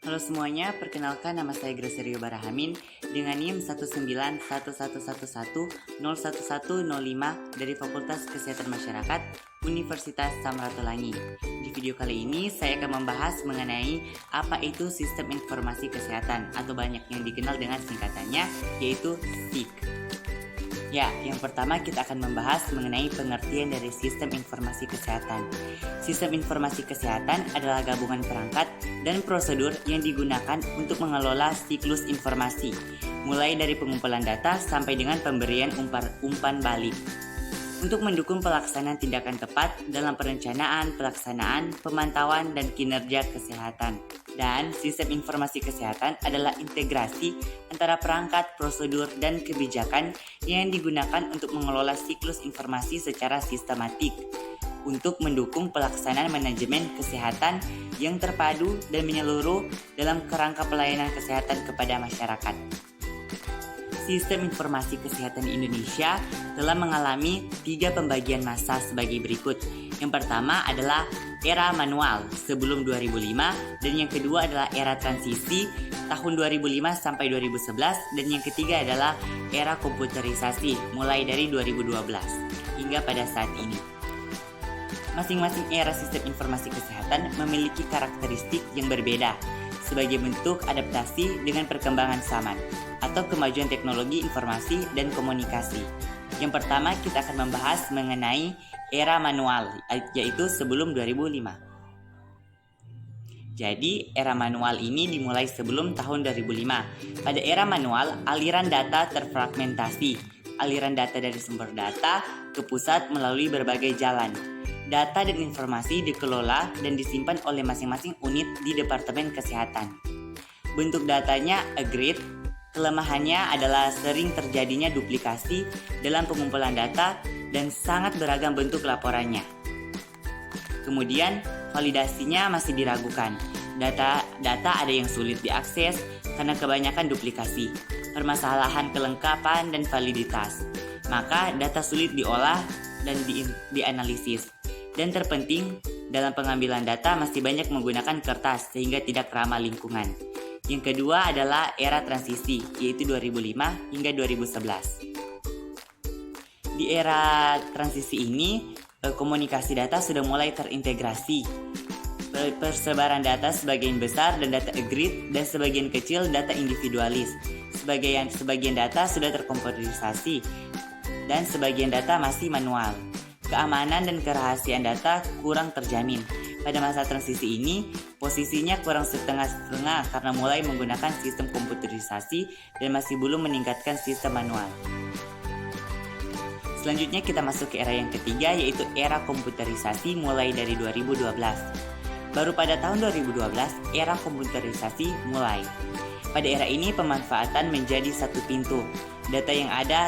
Halo semuanya, perkenalkan nama saya Greserio Barahamin dengan NIM 191111101101105 dari Fakultas Kesehatan Masyarakat Universitas Samratulangi. Di video kali ini saya akan membahas mengenai apa itu Sistem Informasi Kesehatan atau banyak yang dikenal dengan singkatannya yaitu SIK. Ya, yang pertama kita akan membahas mengenai pengertian dari Sistem Informasi Kesehatan. Sistem Informasi Kesehatan adalah gabungan perangkat dan prosedur yang digunakan untuk mengelola siklus informasi, mulai dari pengumpulan data sampai dengan pemberian umpan balik. Untuk mendukung pelaksanaan tindakan tepat dalam perencanaan, pelaksanaan, pemantauan, dan kinerja kesehatan. Dan sistem informasi kesehatan adalah integrasi antara perangkat, prosedur, dan kebijakan yang digunakan untuk mengelola siklus informasi secara sistematik untuk mendukung pelaksanaan manajemen kesehatan yang terpadu dan menyeluruh dalam kerangka pelayanan kesehatan kepada masyarakat. Sistem informasi kesehatan di Indonesia telah mengalami 3 pembagian masa sebagai berikut. Yang pertama adalah era manual sebelum 2005 dan yang kedua adalah era transisi tahun 2005 sampai 2011 dan yang ketiga adalah era komputerisasi mulai dari 2012 hingga pada saat ini. Masing-masing era sistem informasi kesehatan memiliki karakteristik yang berbeda sebagai bentuk adaptasi dengan perkembangan zaman atau kemajuan teknologi informasi dan komunikasi. Yang pertama kita akan membahas mengenai era manual, yaitu sebelum 2005. Jadi, era manual ini dimulai sebelum tahun 2005. Pada era manual, aliran data terfragmentasi. Aliran data dari sumber data ke pusat melalui berbagai jalan. Data dan informasi dikelola dan disimpan oleh masing-masing unit di Departemen Kesehatan. Bentuk datanya agreed. Kelemahannya adalah sering terjadinya duplikasi dalam pengumpulan data dan sangat beragam bentuk laporannya. Kemudian, validasinya masih diragukan. Data ada yang sulit diakses karena kebanyakan duplikasi, permasalahan kelengkapan dan validitas. Maka data sulit diolah dan dianalisis. Dan terpenting, dalam pengambilan data masih banyak menggunakan kertas sehingga tidak ramah lingkungan. Yang kedua adalah era transisi, yaitu 2005 hingga 2011. Di era transisi ini, komunikasi data sudah mulai terintegrasi. Persebaran data sebagian besar dan data agreed dan sebagian kecil data individualis. Sebagian data sudah terkomputerisasi dan sebagian data masih manual. Keamanan dan kerahasiaan data kurang terjamin. Pada masa transisi ini, posisinya kurang setengah-setengah karena mulai menggunakan sistem komputerisasi dan masih belum meningkatkan sistem manual. Selanjutnya kita masuk ke era yang ketiga, yaitu era komputerisasi mulai dari 2012. Baru pada tahun 2012, era komputerisasi mulai. Pada era ini pemanfaatan menjadi satu pintu. Data yang ada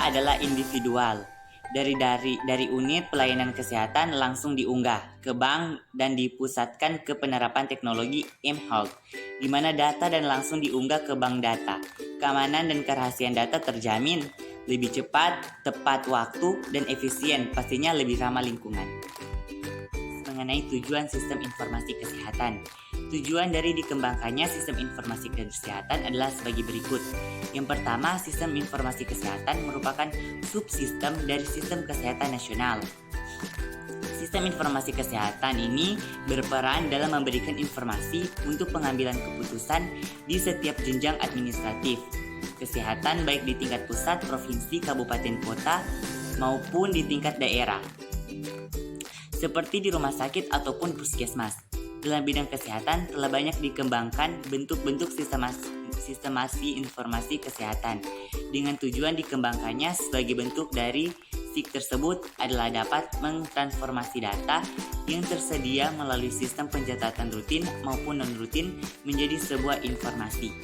adalah individual. Dari unit pelayanan kesehatan langsung diunggah ke bank dan dipusatkan ke penerapan teknologi mHealth, di mana data dan langsung diunggah ke bank data. Keamanan dan kerahasiaan data terjamin, lebih cepat, tepat waktu, dan efisien, pastinya lebih ramah lingkungan. Mengenai tujuan sistem informasi kesehatan. Tujuan dari dikembangkannya sistem informasi kesehatan adalah sebagai berikut. Yang pertama, sistem informasi kesehatan merupakan subsistem dari sistem kesehatan nasional. Sistem informasi kesehatan ini berperan dalam memberikan informasi untuk pengambilan keputusan di setiap jenjang administratif kesehatan baik di tingkat pusat, provinsi, kabupaten, kota maupun di tingkat daerah. Seperti di rumah sakit ataupun puskesmas. Dalam bidang kesehatan telah banyak dikembangkan bentuk-bentuk sistemasi informasi kesehatan dengan tujuan dikembangkannya sebagai bentuk dari SIK tersebut adalah dapat mentransformasi data yang tersedia melalui sistem pencatatan rutin maupun non-rutin menjadi sebuah informasi.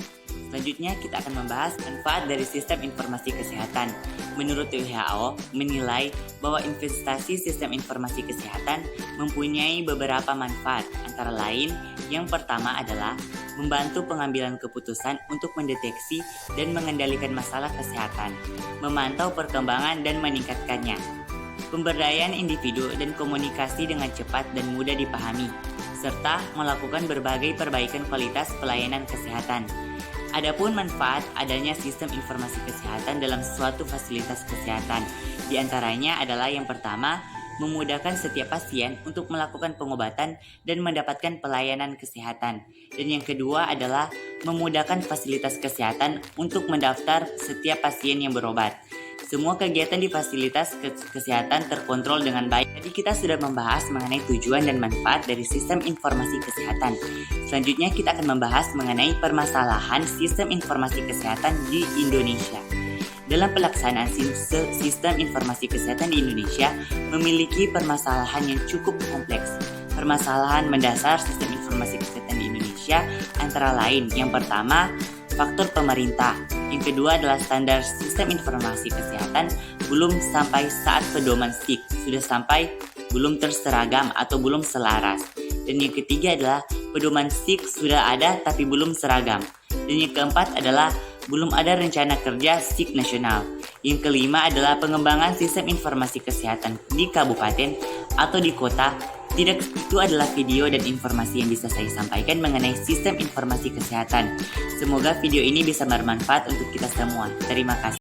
Selanjutnya kita akan membahas manfaat dari sistem informasi kesehatan. Menurut WHO menilai bahwa investasi sistem informasi kesehatan mempunyai beberapa manfaat, antara lain yang pertama adalah membantu pengambilan keputusan untuk mendeteksi dan mengendalikan masalah kesehatan, memantau perkembangan dan meningkatkannya, pemberdayaan individu dan komunikasi dengan cepat dan mudah dipahami, serta melakukan berbagai perbaikan kualitas pelayanan kesehatan. Adapun manfaat adanya sistem informasi kesehatan dalam suatu fasilitas kesehatan, di antaranya adalah yang pertama, memudahkan setiap pasien untuk melakukan pengobatan dan mendapatkan pelayanan kesehatan. Dan yang kedua adalah memudahkan fasilitas kesehatan untuk mendaftar setiap pasien yang berobat. Semua kegiatan di fasilitas kesehatan terkontrol dengan baik. Jadi kita sudah membahas mengenai tujuan dan manfaat dari sistem informasi kesehatan. Selanjutnya kita akan membahas mengenai permasalahan sistem informasi kesehatan di Indonesia. Dalam pelaksanaan sistem informasi kesehatan di Indonesia memiliki permasalahan yang cukup kompleks. Permasalahan mendasar sistem informasi kesehatan di Indonesia antara lain yang pertama, faktor pemerintah. Yang kedua adalah standar sistem informasi kesehatan belum sampai saat pedoman SIK, sudah sampai belum terseragam atau belum selaras. Dan yang ketiga adalah pedoman SIK sudah ada tapi belum seragam. Dan yang keempat adalah belum ada rencana kerja SIK nasional. Yang kelima adalah pengembangan sistem informasi kesehatan di kabupaten atau di kota. Tidak, itu adalah video dan informasi yang bisa saya sampaikan mengenai sistem informasi kesehatan. Semoga video ini bisa bermanfaat untuk kita semua. Terima kasih.